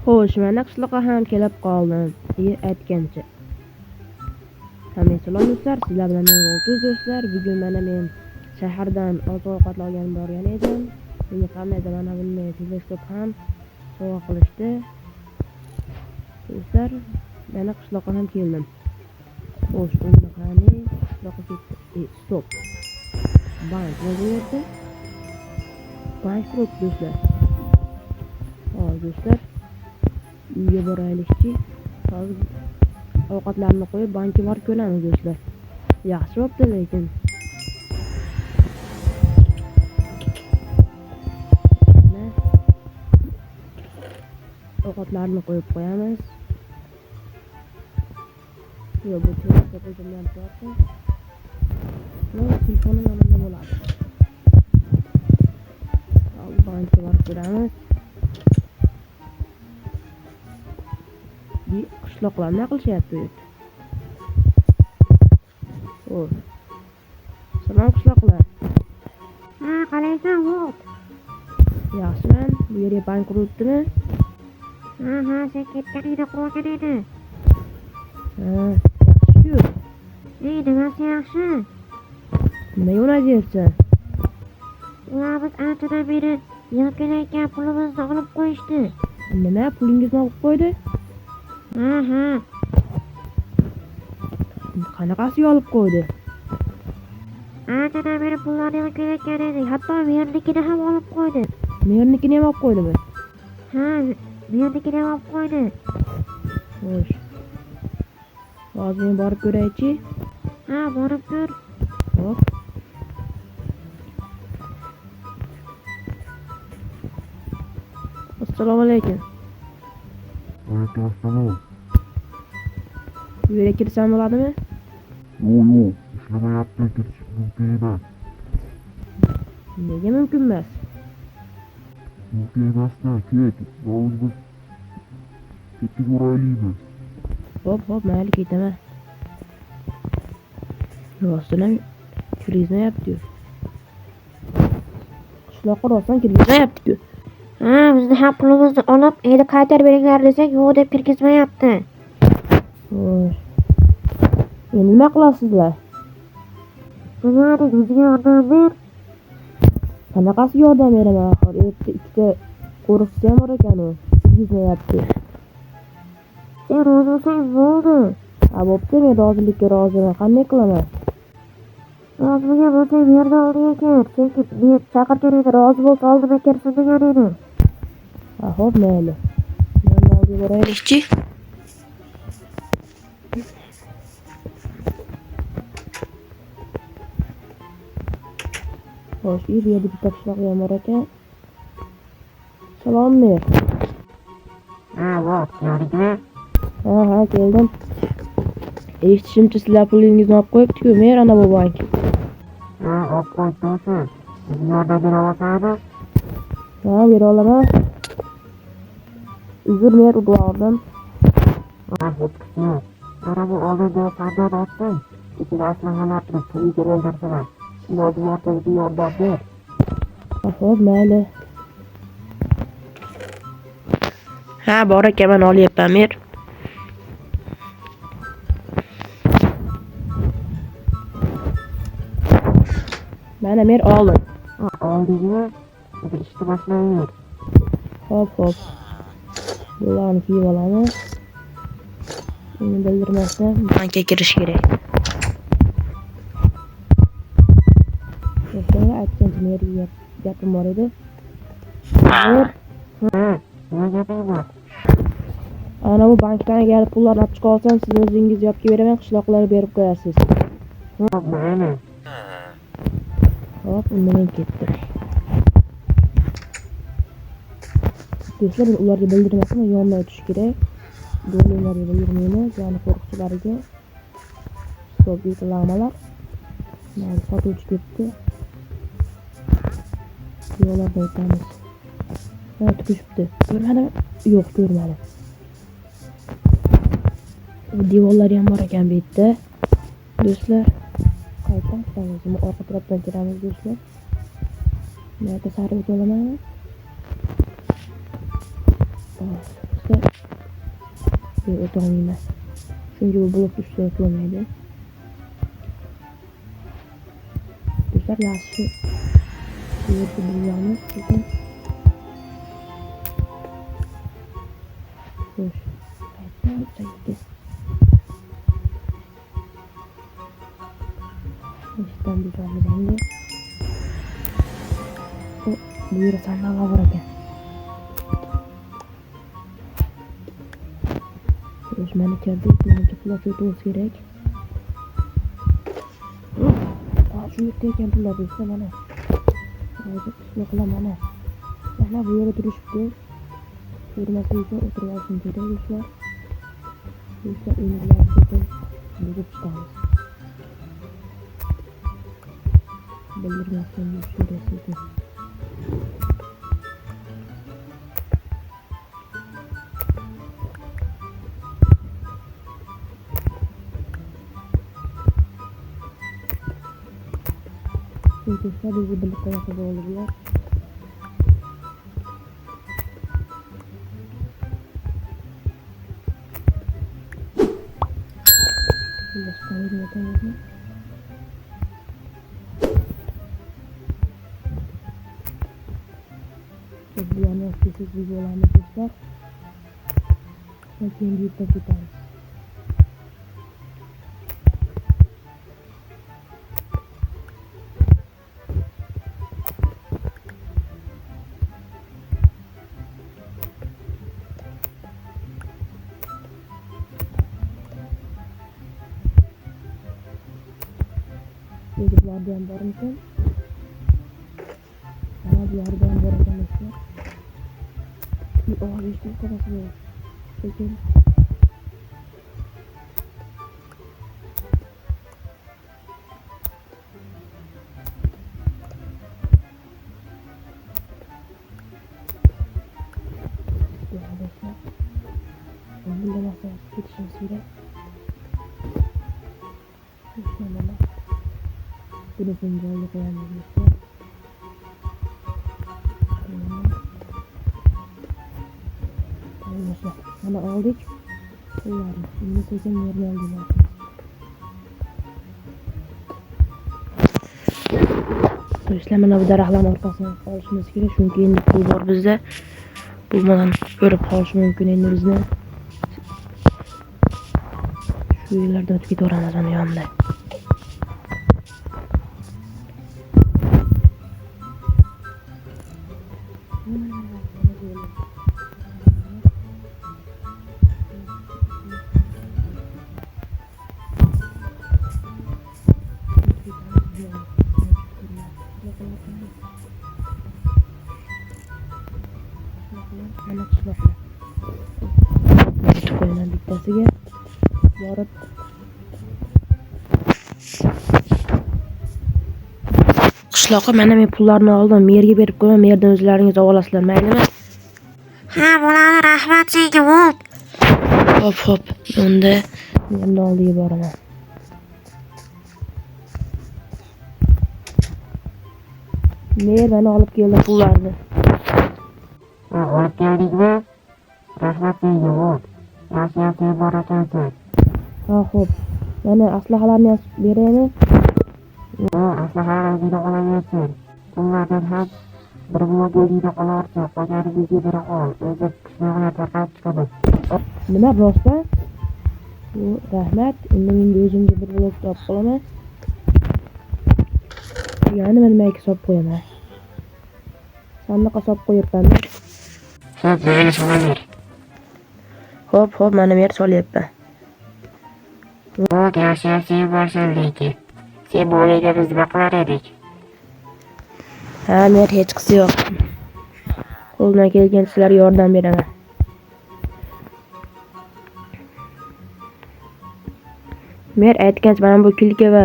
Xo'sh, mana qishloqqa ham kelib qoldim, aytgancha. Salom do'stlar, sizlar bilan men O'tuz do'stlar. Bugun mana men shahardan oziq-ovqat olgan borgan edim. Menga hammaga mana bunday teleskop ham sovg'a qilishdi. Do'stlar, mana qishloqqa ham keldim. Xo'sh, unda qani qishloqqa ketdi. Stop. Bank bo'lyapti. Bank turibdi do'stlar. Hop do'stlar, uyga boraylikchi. Hozir ovqatlarni qo'yib bankka borib ko'ramiz do'stlar. Yaxshi bo'pti lekin. Ovqatlarni qo'yib qo'yamiz. Yo, bu telefon bilan turibdi. Telefonim yonimda bo'ladi. Hozir bankka borib ko'ramiz. Qishloqlar nima qilishyapti bu yerda? Xo'p. Salom qishloqlar. Qalaysan, Vot? Yaxshiman. Bu yerga bank qurilibdimi? Ha, sen ketganingda qurgan edi. Yaxshi-ku. Nimasi yaxshi? Nimaga unatyapsan? Ular biz anchadan beri yig'ib kelayotgan pulimizni olib qo'yishdi. Nima? Pulingizni olib qo'ydi? Ha. Qanaqasiga olib qo'ydi? Anchadan beri pullarni yig'ib kelayotgan edi. Hatto mernikini ham olib qo'ydi. Mernikini ham olib qo'ydimi? Ha, mernikini ham olib qo'ydi. Xo'sh. Hozir men borib ko'raychi. Ha, borib ko'r. Hop. Assalomu alaykum. Alaykum assalom. Bu yerga kirsam bo'ladimi? Yo'q, ishlamayapti, kirish mumkin emas. Nega mumkin emas? Mumkin emas-da, ket. Yolg'iz ketib boraylikmi? Hop, mayli ketaman. Rostdan kirgizmayapti-ku. Qishloqqa rostdan kirgizmayapti-ku. Ha, bizni ham pulimizni olib, endi qaytarib beringlar desak, yo'q deb kirgizmayapti. Xo'sh. Endi nima qilasizlar? Bilmadim, bizga yordam ber. Qanaqasi yordam beraman axir? Erta ikkita qo'riqchisi ham bor ekan-ku. Kirgizmayapti. Sen rozi bo'lsang bo'ldi. Bo'pti, men rozilikka roziman. Qanday qilaman? Rozi bo'lgan bo'lsang bu yerda oldiga kel. Chunki men chaqirgan edi, rozi bo'lsa oldimga kirsin degan edi. Xo'p, mayli. Men oldiga boraylikchi. Xo'sh, bu yerda bitta qishloq ham bor ekan. Salom ber. Vot, keldingmi? Ha, keldim. Eshitishimcha sizlar pulingizni olib qo'yibdi-ku, mer ana bu bank. Olib qo'yibdi. Bizga yordam bera olsangiz? Ha, bera olaman. Uzr, mer urdim. Mana bu oldinda savdo ochsang, ichida aslanganlarni pulga o'ldirsalar. Iloji bo'lsa yordam ber. Xo'p, mayli. Ha, bor ekan, men olyapman, mer. Mana mer oldim. Oldingmi? Endi ishni boshlayver. Hop. Bularni kiyib olamiz. Uni bildirmasdan bankka kirish kerak. O'shanga aytgancha meriga gapim bor edi. Mer, Nima gaping bor? ana bu bankdan agar pullarni olib chiqa olsam, siz o'zingiz yopib beraman, qishloqlarga berib qo'yasiz. Mayli. Hop, unda men ketdim. Do'stlar, ularga bildirmasam, yondan o'tish kerak. Do'stlarga bildirmaymiz, ya'ni qo'riqchilarga. Stop reklamalar. Mana sotuvchi ketdi. Yo'llarda o'tamiz. Ha, tukishibdi. Ko'rmadimi? Yo'q, ko'rmadim. Devorlar ham bor ekan bu yerda. Do'stlar, qayerdan chiqamiz? Orqa tarafdan kiramiz do'stlar. Nerede sarı bir dolaman? Do'stlar, Yo'q, o'tolmayman. Chunki bu blok ustida o'tilmaydi. Do'stlar, yaxshi. Bu yerga bilamiz. Lekin xo'sh. Qaytdi. Ishdan bizamiz endi. Bu yerda sandoqlar bor ekan. Xo'sh, mana kirdik. Menimcha pullar o'timiz kerak. Shu yerda ekan pullar do'stlar, mana. Hozir qishloqlar mana. Mana bu yerda turishibdi. Ko'rmaslik uchun o'tirib olishim kerak do'stlar. Do'stlar, endi sekin yurib chiqamiz. Bildirmasdan yurish kerak sekin. Do'stlar, bizni bilib qo'yasa bo'ldi bular. Bularni siz videolarni do'stlar. Keyin YouTube ketamiz. Bularda ham bormikan? Mana bularda ham bor ekan do'stlar. Işte tarafı yok. Sekin. Arkadaşlar. Onun da nasıl yetişmesiyle. Şöyle. Bunu fincanlı koyamıyoruz. Mana aldık. Bunları. Şimdi seçim yerine aldılar. Do'stlar, mana bu daraxtlarning orqasidan olishimiz kerak, chunki endi pul bor bizda. Bulmadan ko'rib qolish mumkin endi bizni. Shu yerlardan o'tib ketaveramiz mana yonda. Mana qishloqlar. Qo'yman bittasiga borib qishloqqa mana men pullarni oldim. Merga berib qo'yaman. Merdan o'zlaringiz olasizlar, maylimi? Ha, bo'ladi, rahmat senga, bo'ldi. Hop. Unda endi oldiga boraman. Mer mana olib keldi pullarni. Olib keldingmi? Rahmat senga, bo'ldi. Yaxshi bor ekansan. Ha, xo'p. Mana aslahalarni ham beraymi? Aslahalarni juda olaversin. Pullardan ham bir blok o'zingda qolarsa, qolgani bizga bera qol. O'zi qishloqqa tarqab chiqadi. Nima rostdan? Rahmat. Endi menga o'zimga bir blok topib qolaman. Yani men nimaga solib qo'yaman? Sandiqqa solib qo'yibman. Xo'p, meni solaver. Xo'p, mana men solyapman. Yaxshi borsan lekin. Sen bu yerda biz nima qilar edik? Ha, men hech qisi yo'q. Qo'limdan kelgancha sizlarga yordam beraman. Men aytgancha mana bu kilka va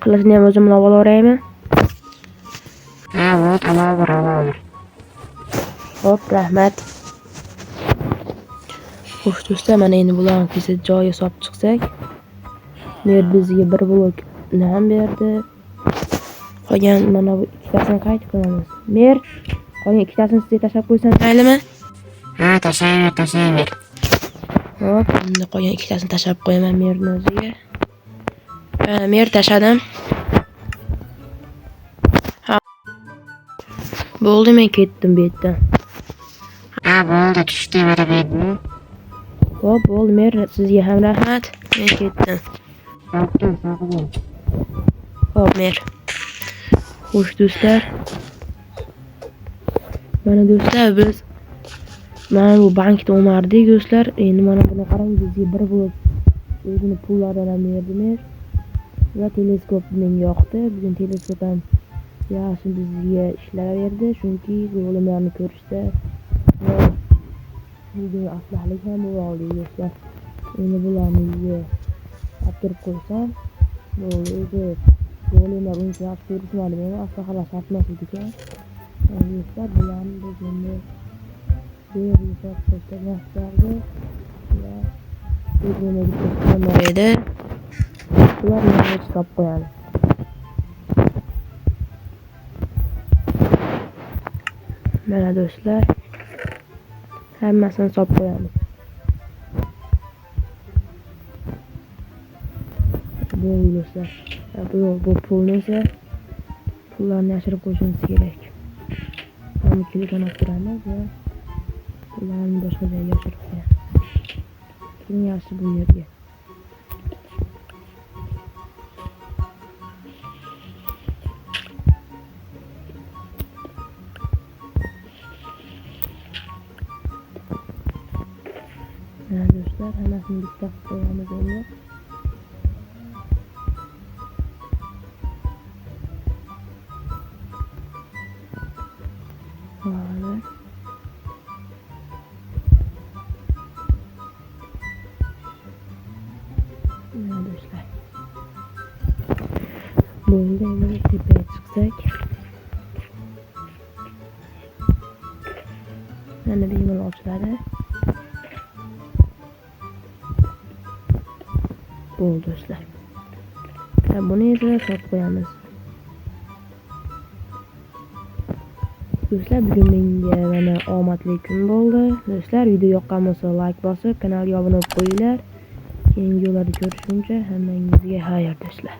qilichni ham o'zim olib olaveraman. Ha, olaver. Xo'p, rahmat. Xo'sh do'stlar, mana endi bularni kelsa joyi solib chiqsak. Men bizga bir blok nam berdi. Qolgan mana bu ikkitasini qaytib qo'yamiz. Mer, qolgan ikkitasini sizga tashlab qo'ysam maylimi? Ha, tashlayver. Hop, bunda qolgan ikkitasini tashlab qo'yaman merni o'ziga. Mer tashladim. Ha. Bo'ldi, men ketdim bu yerdan. Ha bo'ldi, tushdi mana menga. Hop, bo'ldi mer, sizga ham rahmat. Men ketdim. Bo'pti, sog' bo'l. Hop, mer. Xo'sh do'stlar. Mana do'stlar, biz mana bu bankda o'mardik do'stlar. Endi mana buni qarang, bizga bir bo'lib o'zini pullaridan ham berdi mer. Va teleskop menga yoqdi. Bugun teleskop ham yaxshi bizga ishlayverdi, chunki go'limlarni ko'rishda va bugun aslahlik ham bo'ldi do'stlar. Endi bularni uyga olib kirib qo'ysam, bo'ldi. O'zi go'limlar uncha yaxshi ko'rishmadi, meni aslahalar sotmas ekan. Do'stlar, bularni biz endi yerga tashlashdi va o'zini bitta edi. Bularni yerga solib qo'yamiz. Mana do'stlar, hammasini solib qo'yamiz. Bo'ldi do'stlar. Bu pulni esa pullarni yashirib qo'yishimiz kerak. Mana telefon olib turamiz va pullarni boshqa joyga yashirib qo'yamiz. Keyin yaxshi bu yerga. Mana do'stlar, hammasini bitta qilib qo'yamiz endi. Mana do'stlar. Bo'ldi, endi tepaga chiqsak. Mana bemalol ochiladi. Bo'ldi do'stlar. Buni esa solib qo'yamiz. Do'stlar, bugun menga mana omadli kun bo'ldi. Do'stlar, video yoqqan bo'lsa like bosib, kanalga obuna bo'lib qo'yinglar. Keyingi videolarda ko'rishguncha hammangizga xayr do'stlar.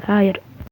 Xayr.